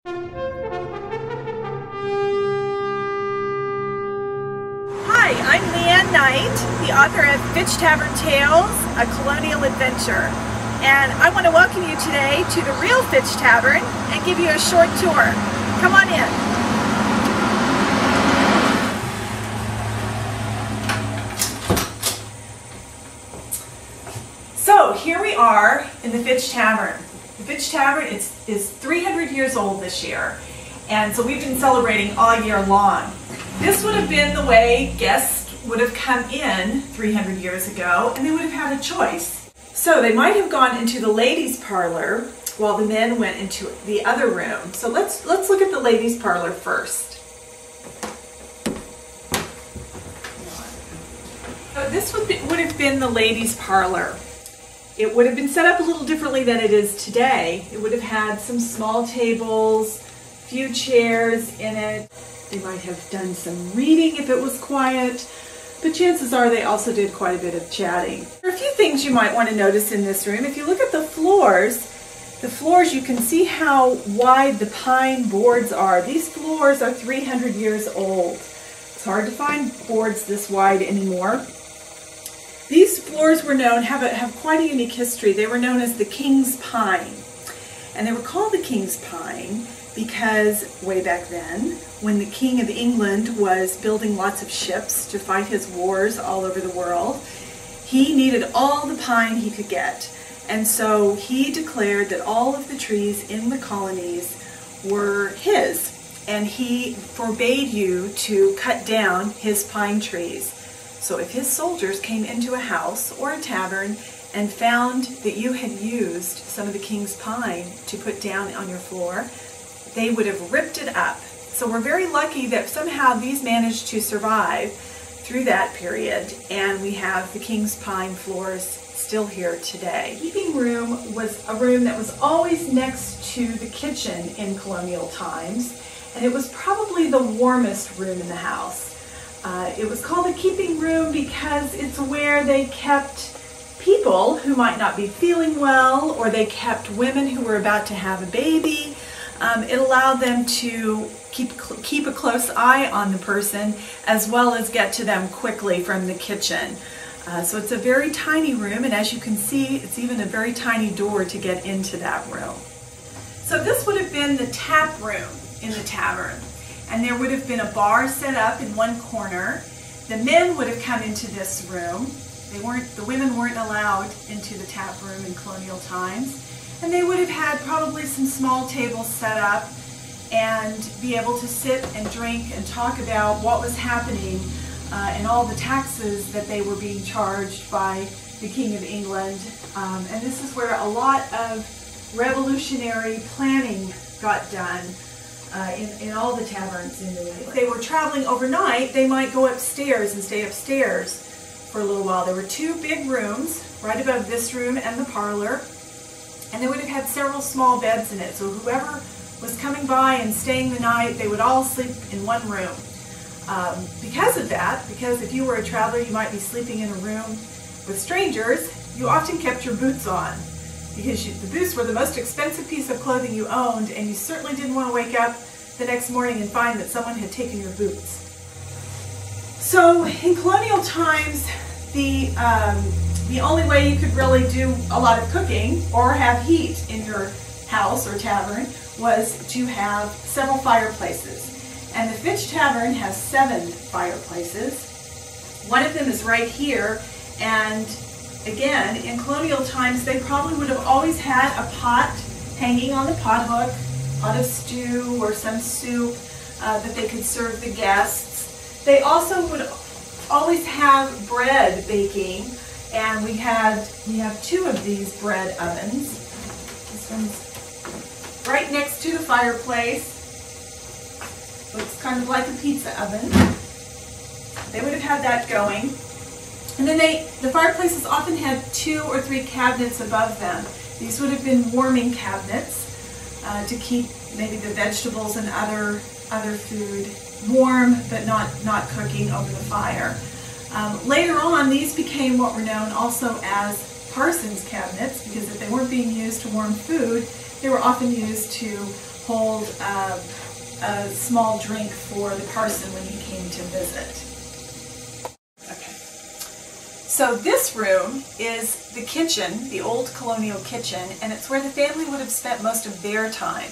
Hi, I'm Leanne Knight, the author of Fitch Tavern Tales, A Colonial Adventure. And I want to welcome you today to the real Fitch Tavern and give you a short tour. Come on in. So here we are in the Fitch Tavern. The Fitch Tavern is 300 years old this year, and so we've been celebrating all year long. This would have been the way guests would have come in 300 years ago, and they would have had a choice. So they might have gone into the ladies' parlor while the men went into the other room. So let's look at the ladies' parlor first. So this would have been the ladies' parlor. It would have been set up a little differently than it is today. It would have had some small tables, few chairs in it. They might have done some reading if it was quiet, but chances are they also did quite a bit of chatting. There are a few things you might want to notice in this room. If you look at the floors you can see how wide the pine boards are. These floors are 300 years old. It's hard to find boards this wide anymore. These floors were known, have quite a unique history. They were known as the King's Pine. And they were called the King's Pine because way back then, when the King of England was building lots of ships to fight his wars all over the world, he needed all the pine he could get. And so he declared that all of the trees in the colonies were his, and he forbade you to cut down his pine trees. So if his soldiers came into a house or a tavern and found that you had used some of the king's pine to put down on your floor, they would have ripped it up. So we're very lucky that somehow these managed to survive through that period, and we have the king's pine floors still here today. The keeping room was a room that was always next to the kitchen in colonial times, and it was probably the warmest room in the house. It was called the keeping room because it's where they kept people who might not be feeling well, or they kept women who were about to have a baby. It allowed them to keep a close eye on the person as well as get to them quickly from the kitchen. So it's a very tiny room, and as you can see, it's even a very tiny door to get into that room. So this would have been the tap room in the tavern, and there would have been a bar set up in one corner. The men would have come into this room. The women weren't allowed into the tap room in colonial times, and they would have had probably some small tables set up and be able to sit and drink and talk about what was happening and all the taxes that they were being charged by the King of England. And this is where a lot of revolutionary planning got done in all the taverns in New England. If they were traveling overnight, they might go upstairs and stay upstairs for a little while. There were two big rooms right above this room and the parlor, and they would have had several small beds in it. So whoever was coming by and staying the night, they would all sleep in one room. Because of that, because if you were a traveler, you might be sleeping in a room with strangers, you often kept your boots on, because the boots were the most expensive piece of clothing you owned, and you certainly didn't want to wake up the next morning and find that someone had taken your boots. So in colonial times, the only way you could really do a lot of cooking or have heat in your house or tavern was to have several fireplaces. And the Fitch Tavern has 7 fireplaces. One of them is right here, and again, in colonial times, they probably would have always had a pot hanging on the pot hook, pot of stew or some soup that they could serve the guests. They also would always have bread baking, and we have 2 of these bread ovens. This one's right next to the fireplace. Looks kind of like a pizza oven. They would have had that going. And then the fireplaces often had 2 or 3 cabinets above them. These would have been warming cabinets to keep maybe the vegetables and other food warm, but not cooking over the fire. Later on, these became what were known also as parsons cabinets, because if they weren't being used to warm food, they were often used to hold a small drink for the parson when he came to visit. Okay. So this room is the kitchen, the old colonial kitchen, and it's where the family would have spent most of their time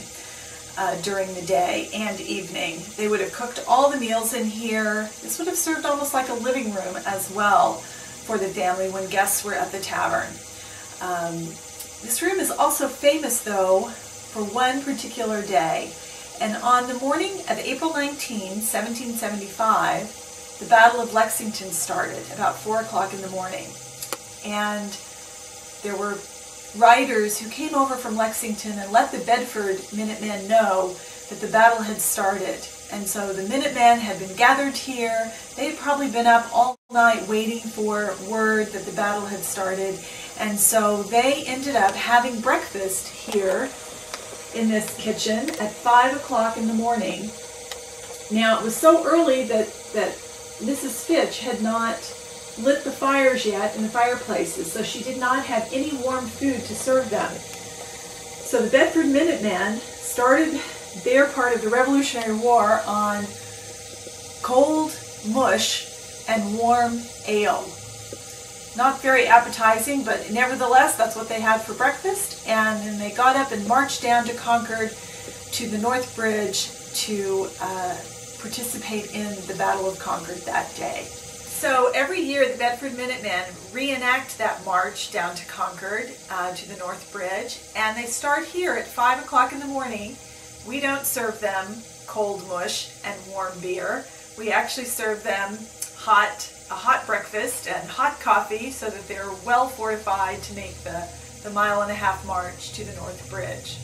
during the day and evening. They would have cooked all the meals in here. This would have served almost like a living room as well for the family when guests were at the tavern. This room is also famous, though, for one particular day. And on the morning of April 19, 1775, the Battle of Lexington started about 4 o'clock in the morning. And there were riders who came over from Lexington and let the Bedford Minutemen know that the battle had started. And so the Minutemen had been gathered here. They had probably been up all night waiting for word that the battle had started. And so they ended up having breakfast here in this kitchen at 5 o'clock in the morning. Now, it was so early that Mrs. Fitch had not lit the fires yet in the fireplaces, so she did not have any warm food to serve them. So the Bedford Minutemen started their part of the Revolutionary War on cold mush and warm ale. Not very appetizing, but nevertheless, that's what they had for breakfast. And then they got up and marched down to Concord to the North Bridge to participate in the Battle of Concord that day. So every year the Bedford Minutemen reenact that march down to Concord, to the North Bridge, and they start here at 5 o'clock in the morning. We don't serve them cold mush and warm beer. We actually serve them a hot breakfast and hot coffee so that they're well fortified to make the 1.5 mile march to the North Bridge.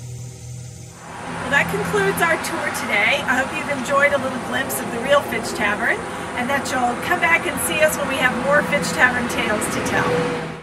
Well, that concludes our tour today. I hope you've enjoyed a little glimpse of the real Fitch Tavern, and that you'll come back and see us when we have more Fitch Tavern tales to tell.